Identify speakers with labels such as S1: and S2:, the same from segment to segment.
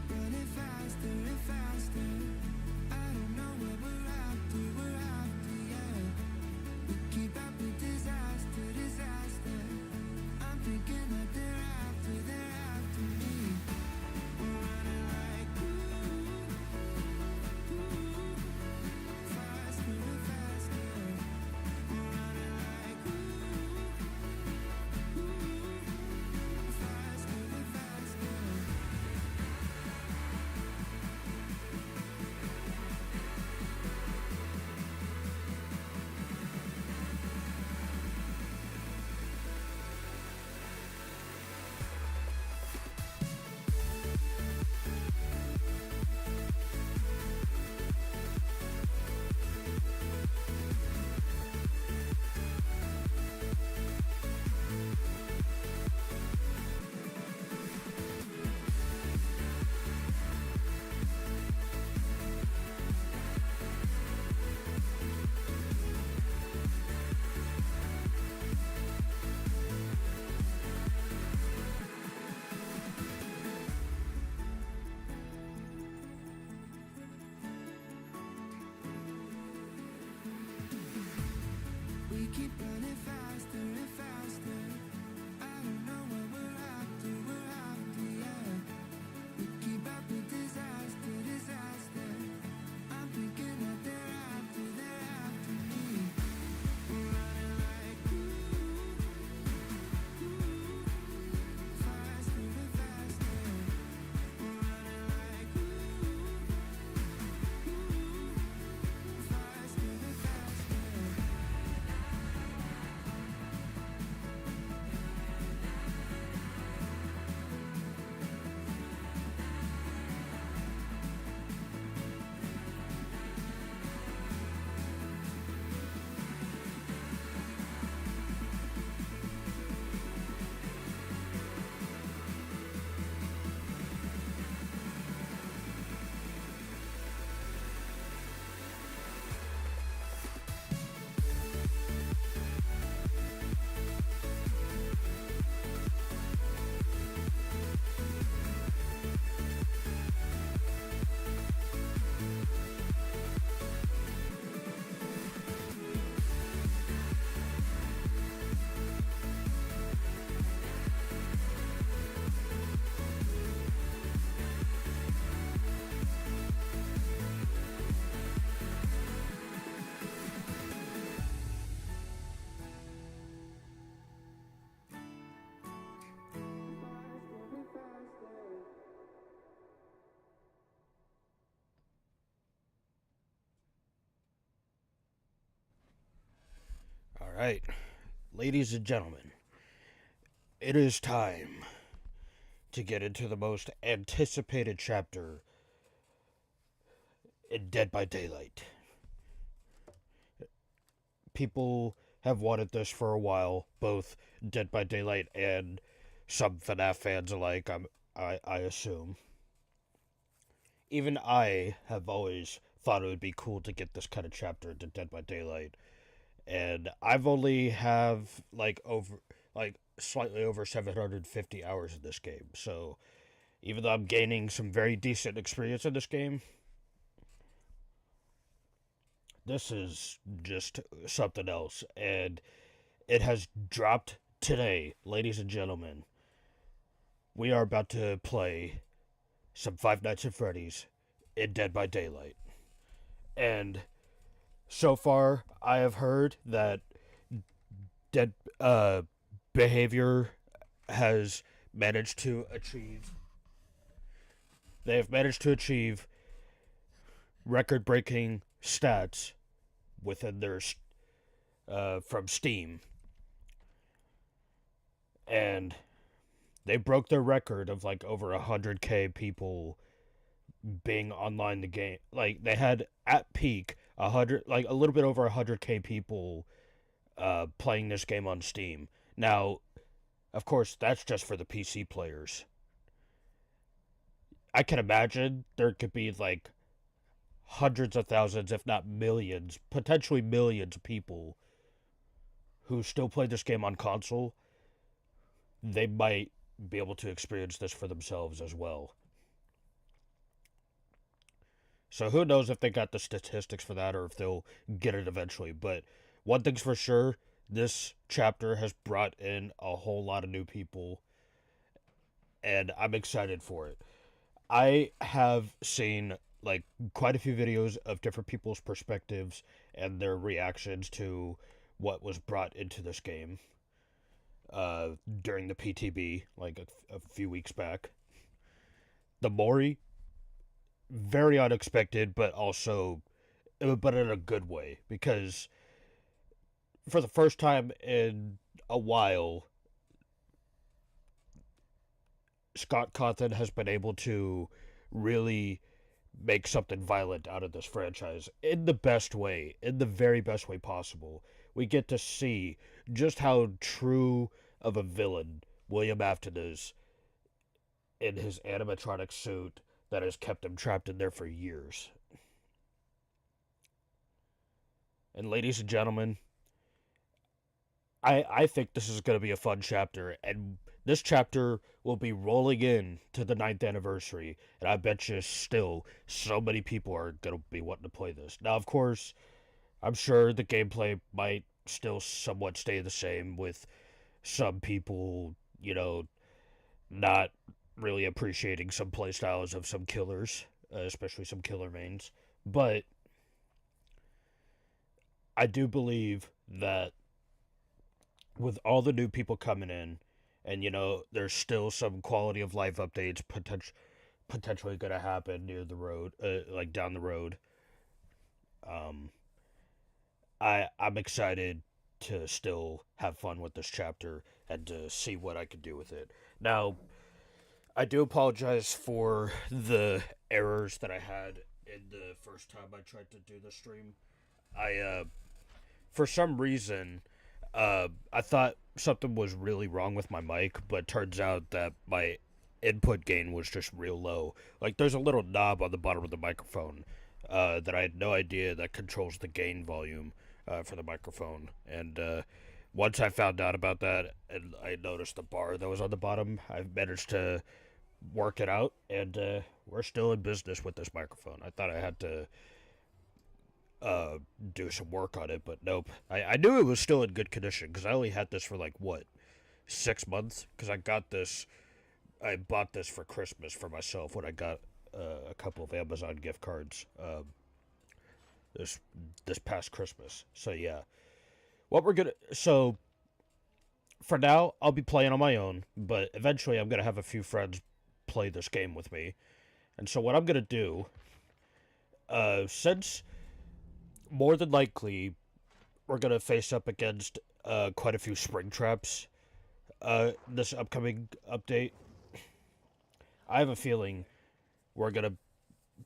S1: running faster and faster. I don't know what we're after, yeah. We keep up with disaster, disaster. I'm thinking that they're after me. We're running like faster and faster. We're running like faster and faster. We keep running faster and faster. I don't know what we're after, yeah. We keep up with disaster, disaster. I'm thinking that they're after me. We're running like faster and faster. We're running like faster and faster.
S2: All right, ladies and gentlemen, it is time to get into the most anticipated chapter in Dead by Daylight. People have wanted this for a while, both Dead by Daylight and some FNAF fans alike, I assume. Even I have always thought it would be cool to get this kind of chapter into Dead by Daylight. And I've only have slightly over 750 hours in this game. So even though I'm gaining some very decent experience in this game, this is just something else. And it has dropped today, ladies and gentlemen. We are about to play some Five Nights at Freddy's in Dead by Daylight. And so far, I have heard that Dead Behavior has managed to achieve. They have managed to achieve record-breaking stats within their from Steam, and they broke their record of like over 100K people being online the game. Like they had at peak a little bit over 100K people playing this game on Steam. Now, of course, that's just for the PC players. I can imagine there could be like hundreds of thousands, if not millions, potentially millions of people who still play this game on console. They might be able to experience this for themselves as well. So who knows if they got the statistics for that or if they'll get it eventually. But one thing's for sure, this chapter has brought in a whole lot of new people, and I'm excited for it. I have seen like quite a few videos of different people's perspectives and their reactions to what was brought into this game during the PTB, like a few weeks back. The Mori, very unexpected, but also, but in a good way, because for the first time in a while, Scott Cawthon has been able to really make something violent out of this franchise in the best way, in the very best way possible. We get to see just how true of a villain William Afton is in his animatronic suit that has kept him trapped in there for years. And ladies and gentlemen, I think this is going to be a fun chapter, and this chapter will be rolling in to the 9th anniversary, and I bet you still so many people are going to be wanting to play this. Now, of course, I'm sure the gameplay might still somewhat stay the same, with some people, not really appreciating some playstyles of some killers, especially some killer mains. But I do believe that with all the new people coming in, and there's still some quality of life updates potentially going to happen near the road, like down the road. Um, I'm excited to still have fun with this chapter and to see what I can do with it. Now, I do apologize for the errors that I had in the first time I tried to do the stream. For some reason, I thought something was really wrong with my mic, but turns out that my input gain was just real low. Like, there's a little knob on the bottom of the microphone that I had no idea that controls the gain volume for the microphone. And once I found out about that and I noticed the bar that was on the bottom, I managed to work it out, and we're still in business with this microphone. I thought I had to do some work on it, but nope. I knew it was still in good condition because I only had this for like what, 6 months? Because I bought this for Christmas for myself when I got a couple of Amazon gift cards this past Christmas. So yeah, so for now I'll be playing on my own, but eventually I'm gonna have a few friends play this game with me, and so what I'm gonna do, since more than likely we're gonna face up against quite a few Springtraps this upcoming update. I have a feeling we're gonna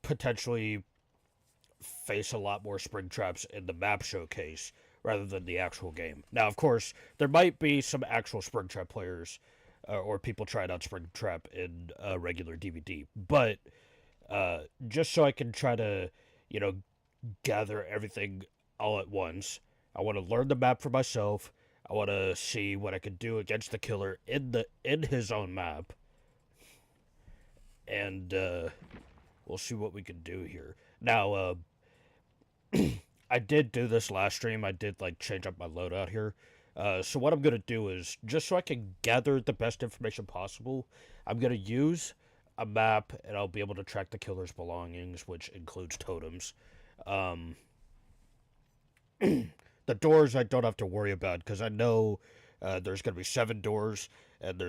S2: potentially face a lot more Springtraps in the map showcase rather than the actual game. Now, of course, there might be some actual Springtrap players or people trying out Springtrap in regular DBD, but just so I can try to, gather everything all at once. I want to learn the map for myself. I want to see what I can do against the killer in his own map, and we'll see what we can do here. Now, I did do this last stream. I did change up my loadout here. So what I'm gonna do is, just so I can gather the best information possible, I'm gonna use a map, and I'll be able to track the killer's belongings, which includes totems. The doors I don't have to worry about because I know there's going to be 7 doors, and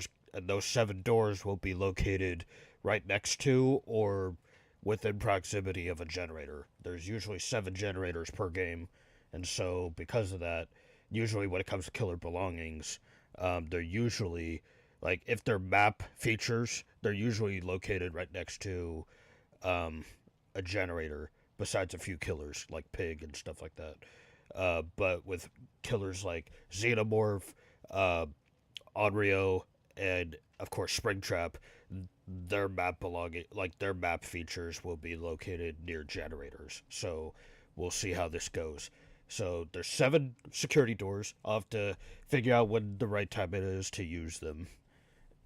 S2: those 7 doors will be located right next to or within proximity of a generator. There's usually 7 generators per game, and so because of that, usually when it comes to killer belongings, they're usually if they're map features, they're usually located right next to a generator. Besides a few killers like Pig and stuff like that. But with killers like Xenomorph, Onryo, and of course Springtrap, their map features will be located near generators. So we'll see how this goes. So there's 7 security doors. I'll have to figure out when the right time it is to use them,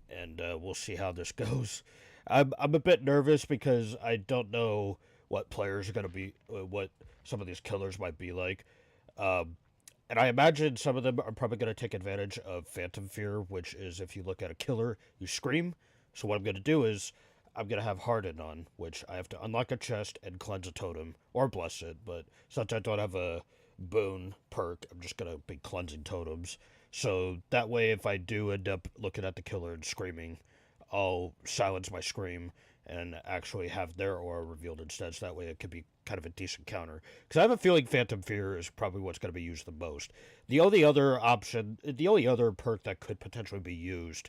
S2: and we'll see how this goes. I'm a bit nervous because I don't know what players are going to be, what some of these killers might be like. And I imagine some of them are probably going to take advantage of Phantom Fear, which is if you look at a killer, you scream. So what I'm going to do is I'm going to have Harden on, which I have to unlock a chest and cleanse a totem, or bless it, but since I don't have a boon perk, I'm just going to be cleansing totems. So that way, if I do end up looking at the killer and screaming, I'll silence my scream and actually have their aura revealed instead, so that way it could be kind of a decent counter. Because I have a feeling Phantom Fear is probably what's going to be used the most. The only other option, the only other perk that could potentially be used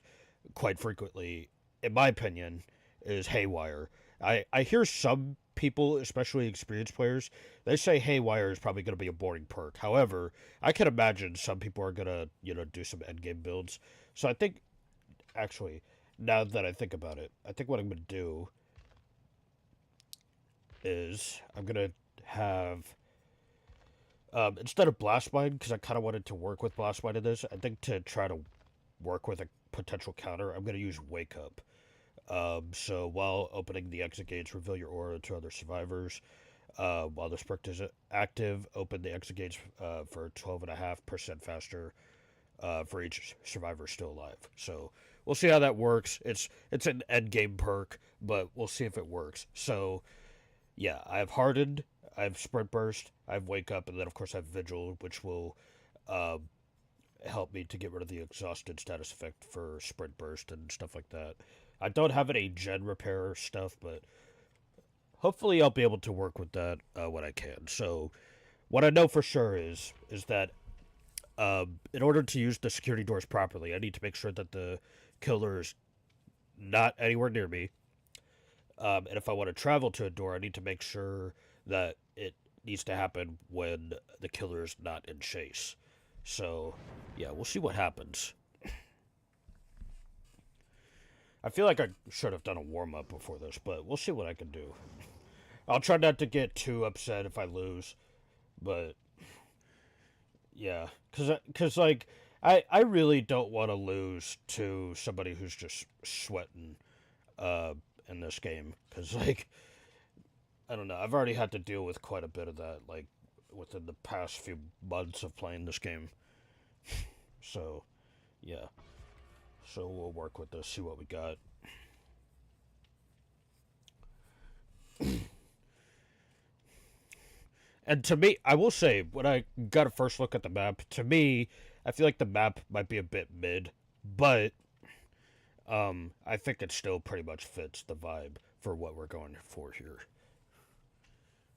S2: quite frequently, in my opinion, is Haywire. I hear some people, especially experienced players, they say Haywire is probably going to be a boring perk. However, I can imagine some people are going to, do some endgame builds. So I think, actually, now that I think about it, I think what I'm going to do is I'm going to have, instead of Blast Mine, because I kind of wanted to work with Blast Mine in this, I think to try to work with a potential counter, I'm going to use Wake Up. So while opening the exit gates, reveal your aura to other survivors. While the perk is active, open the exit gates for 12.5% faster for each survivor still alive. So we'll see how that works. It's an end game perk, but we'll see if it works. So yeah, I have Hardened, I have Sprint Burst, I have Wake Up, and then of course I have Vigil, which will help me to get rid of the exhausted status effect for Sprint Burst and stuff like that. I don't have any gen repair stuff, but hopefully I'll be able to work with that when I can. So what I know for sure is that in order to use the security doors properly, I need to make sure that the killer is not anywhere near me. And if I want to travel to a door, I need to make sure that it needs to happen when the killer is not in chase. So, yeah, we'll see what happens. I feel like I should have done a warm-up before this, but we'll see what I can do. I'll try not to get too upset if I lose, but yeah, cause like I really don't want to lose to somebody who's just sweating in this game, cause like I don't know, I've already had to deal with quite a bit of that like within the past few months of playing this game. So yeah, so we'll work with this, see what we got. And to me, I will say, when I got a first look at the map, to me, I feel like the map might be a bit mid, but I think it still pretty much fits the vibe for what we're going for here.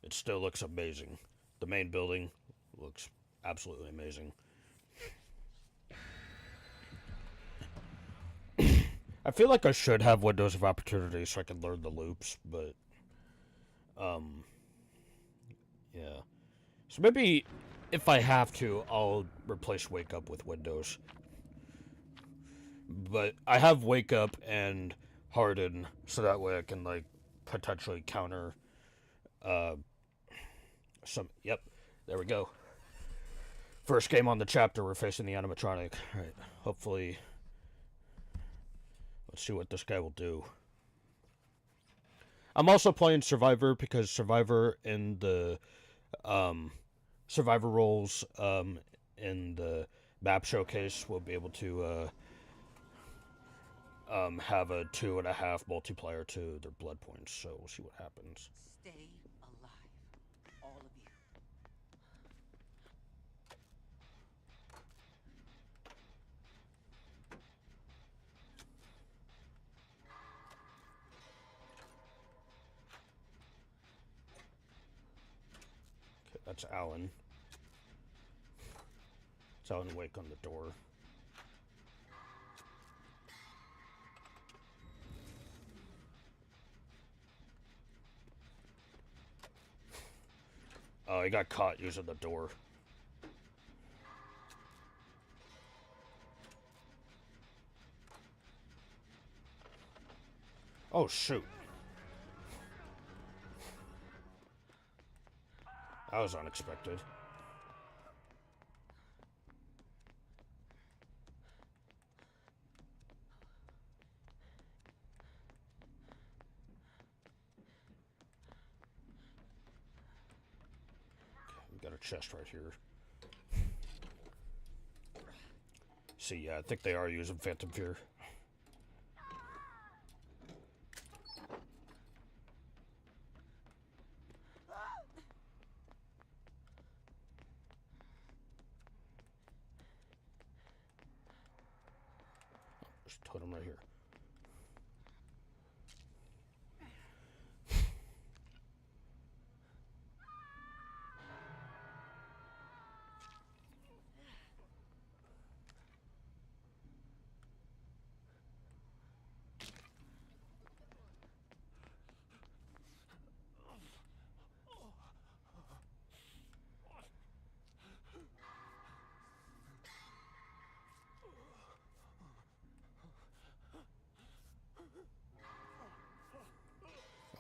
S2: It still looks amazing. The main building looks absolutely amazing. I feel like I should have windows of opportunity so I can learn the loops, but yeah. So maybe if I have to, I'll replace Wake Up with Windows. But I have Wake Up and Harden, so that way I can like potentially counter some. Yep, there we go. First game on the chapter, we're facing the animatronic. All right, hopefully, let's see what this guy will do. I'm also playing Survivor because Survivor in the Survivor roles in the map showcase will be able to have a 2.5 multiplier to their blood points. So we'll see what happens.
S3: Stay alive, all of you.
S2: Okay, that's Alan. It's Alan Wake on the door. Oh, he got caught using the door. Oh, shoot. That was unexpected. We got a chest right here. See, yeah, I think they are using Phantom Fear. There's a totem right here.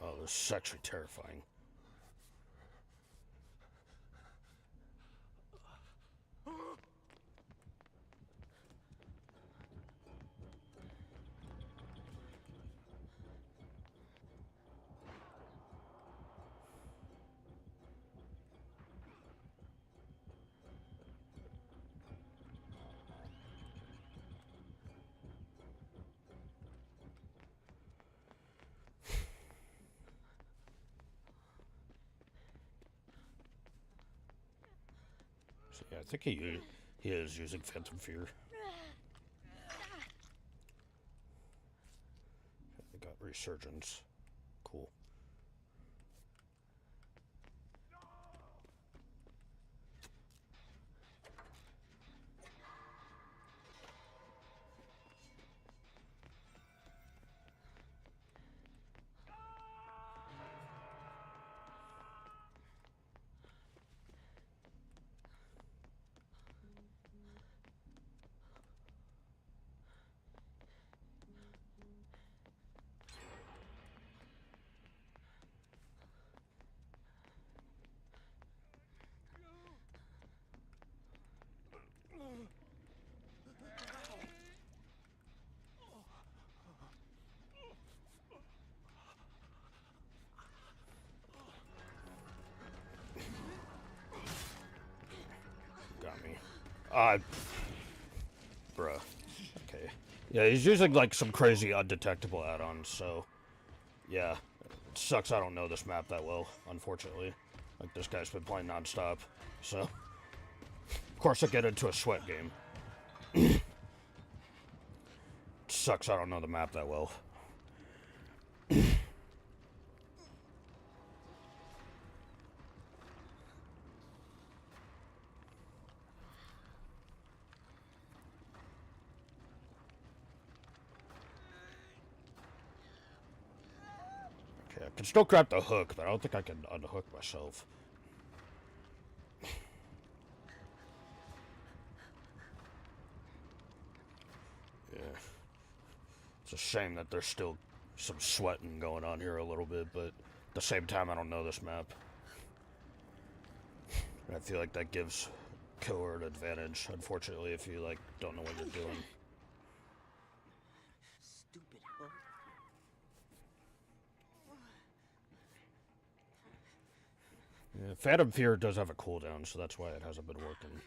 S2: Oh, this is actually terrifying. So yeah, I think he is using Phantom Fear. They got Resurgence. Cool. Got me. Bruh. Okay. Yeah, he's using like some crazy undetectable add-ons, so yeah. It sucks I don't know this map that well, unfortunately. Like, this guy's been playing non-stop, so of course I get into a sweat game. Sucks I don't know the map that well. Okay, I can still grab the hook, but I don't think I can unhook myself. Yeah. It's a shame that there's still some sweating going on here a little bit, but at the same time, I don't know this map. And I feel like that gives killer an advantage, unfortunately, if you, like, don't know what you're doing.
S3: Stupid hook.
S2: Yeah, Phantom Fear does have a cooldown, so that's why it hasn't been working.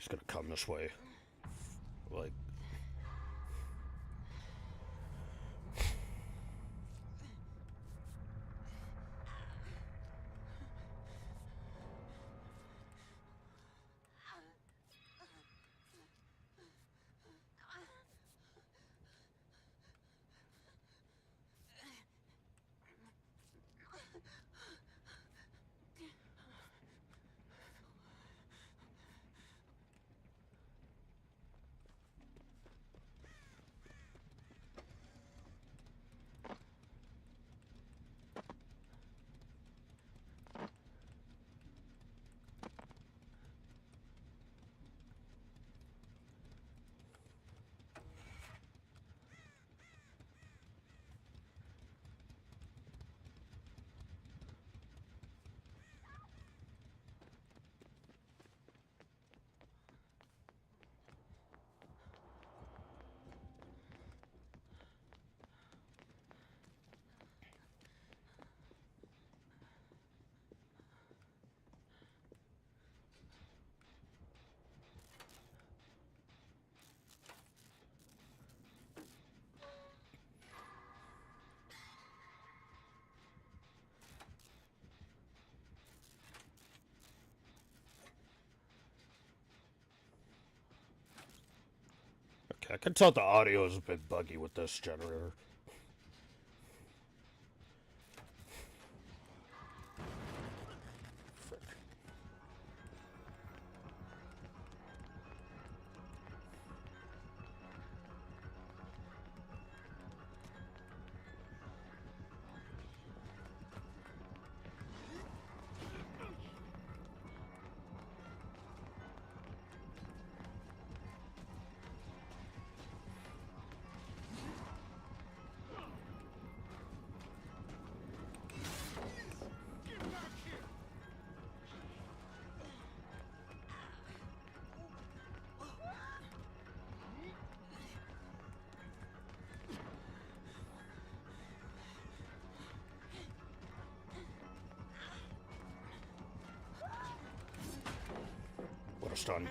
S2: He's gonna come this way. Like... Okay, I can tell the audio is a bit buggy with this generator. Frick. What a stun.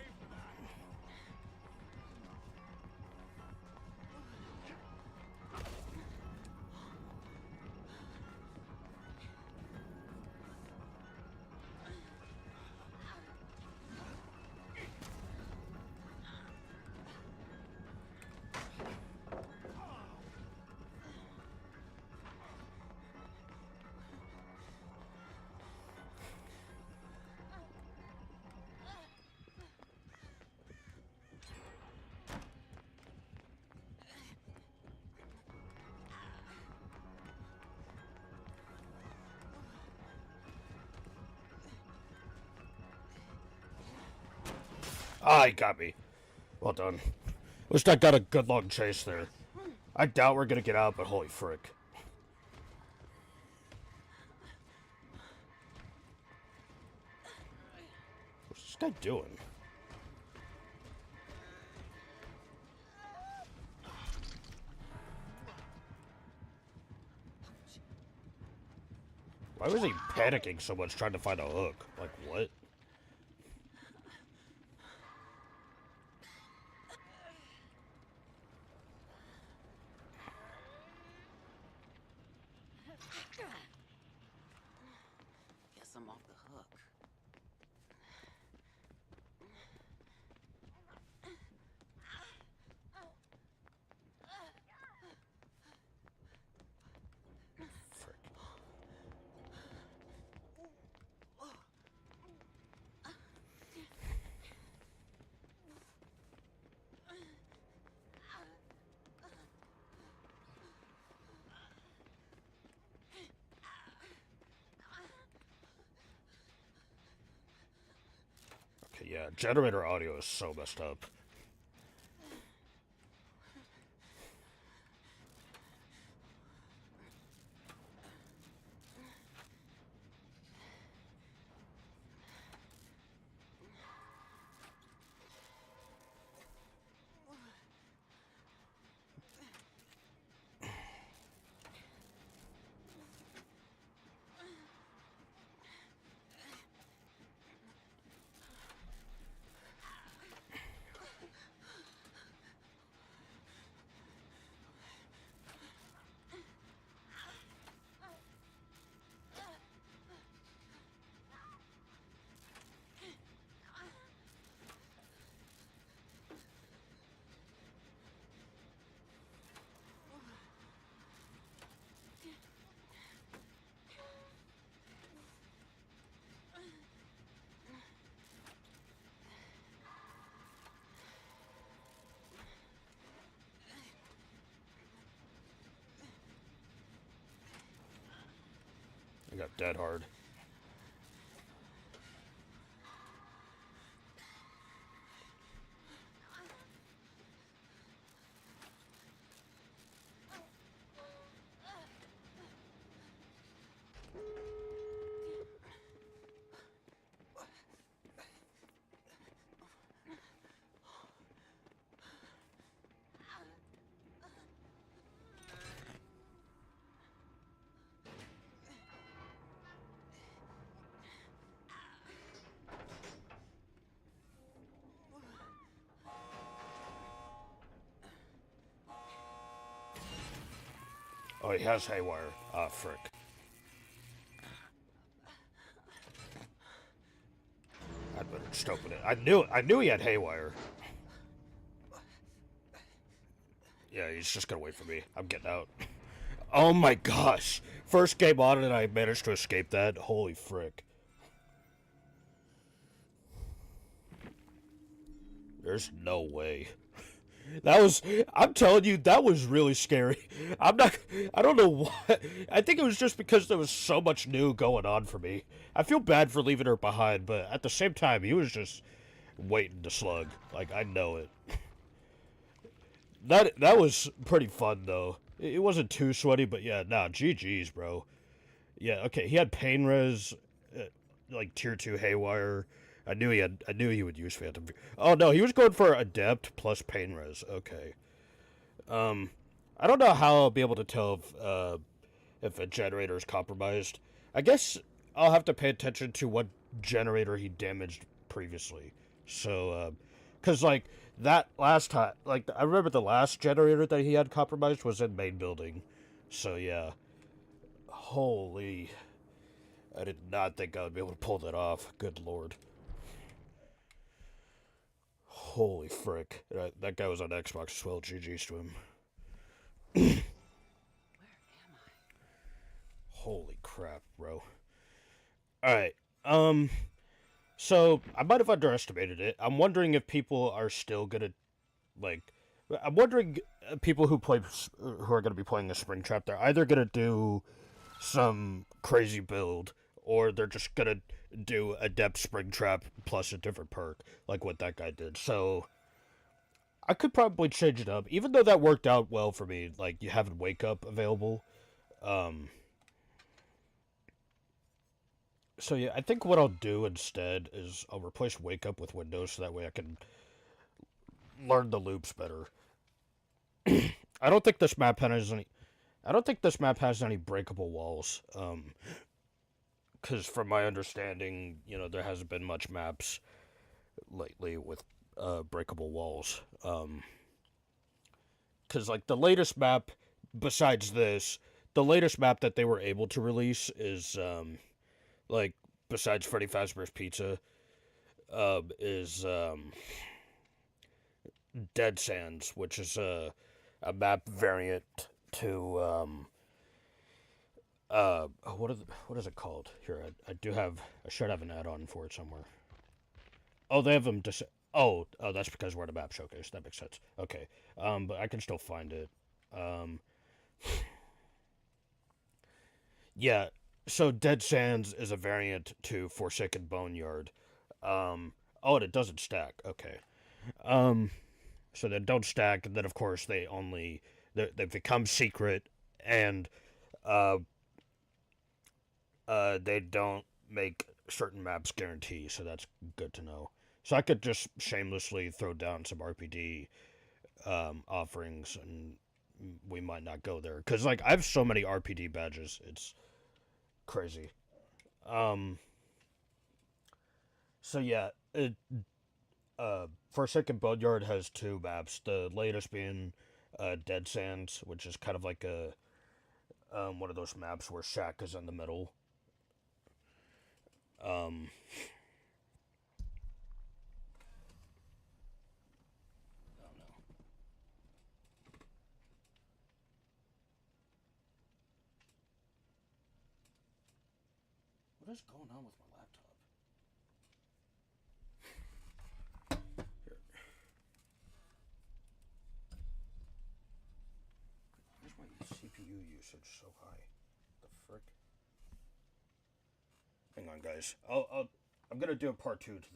S2: Ah, he got me. Well done. At least I got a good long chase there. I doubt we're gonna get out, but holy frick. What's this guy doing? Why was he panicking so much trying to find a hook? Like, what?
S3: Guess I'm off the hook.
S2: Frick. Okay, yeah, generator audio is so messed up. I got dead hard. Oh, he has haywire. Ah, frick. I'd better just open it. I knew he had haywire. Yeah, he's just gonna wait for me. I'm getting out. Oh my gosh! First game on and I managed to escape that. Holy frick. There's no way. I'm telling you, that was really scary. I don't know why. I think it was just because there was so much new going on for me. I feel bad for leaving her behind, but at the same time, he was just waiting to slug. Like, I know it. That was pretty fun, though. It wasn't too sweaty, but yeah, nah, GG's, bro. Yeah, okay, he had pain res, like tier 2 haywire. I knew he would use Phantom. Oh no, he was going for Adept plus pain res. Okay. I don't know how I'll be able to tell if a generator is compromised. I guess I'll have to pay attention to what generator he damaged previously. So, cause like that last time, like I remember the last generator that he had compromised was in main building. So yeah. Holy. I did not think I would be able to pull that off. Good lord. Holy frick. That guy was on Xbox as well. GG's to him.
S3: Where am I?
S2: Holy crap, bro. Alright. So, I might have underestimated it. I'm wondering if people are still gonna, like... I'm wondering people who are gonna be playing the Springtrap, they're either gonna do some crazy build, or they're just gonna do Adept Springtrap plus a different perk, like what that guy did. So, I could probably change it up, even though that worked out well for me, like, you having Wake Up available. So yeah, I think what I'll do instead is I'll replace Wake Up with Windows, so that way I can learn the loops better. I don't think this map has any... I don't think this map has any breakable walls. Because from my understanding, you know, there hasn't been much maps lately with breakable walls. Because, like, the latest map, besides this, the latest map that they were able to release is, like, besides Freddy Fazbear's Pizza, is Dead Sands, which is a map variant to, what is it called? Here, I should have an add-on for it somewhere. Oh, they have them oh, that's because we're at a map showcase. That makes sense. Okay. But I can still find it. Yeah, so Dead Sands is a variant to Forsaken Boneyard. Oh, and it doesn't stack. Okay. So they don't stack, and then of course they become secret, and they don't make certain maps guarantee, so that's good to know. So I could just shamelessly throw down some RPD offerings, and we might not go there. Because, like, I have so many RPD badges, it's crazy. So yeah, Forsaken Boneyard has two maps, the latest being Dead Sands, which is kind of like one of those maps where Shaq is in the middle. What is going on with my laptop? Here. Why is my CPU usage so high? The frick? guys. I'm gonna do a part 2 to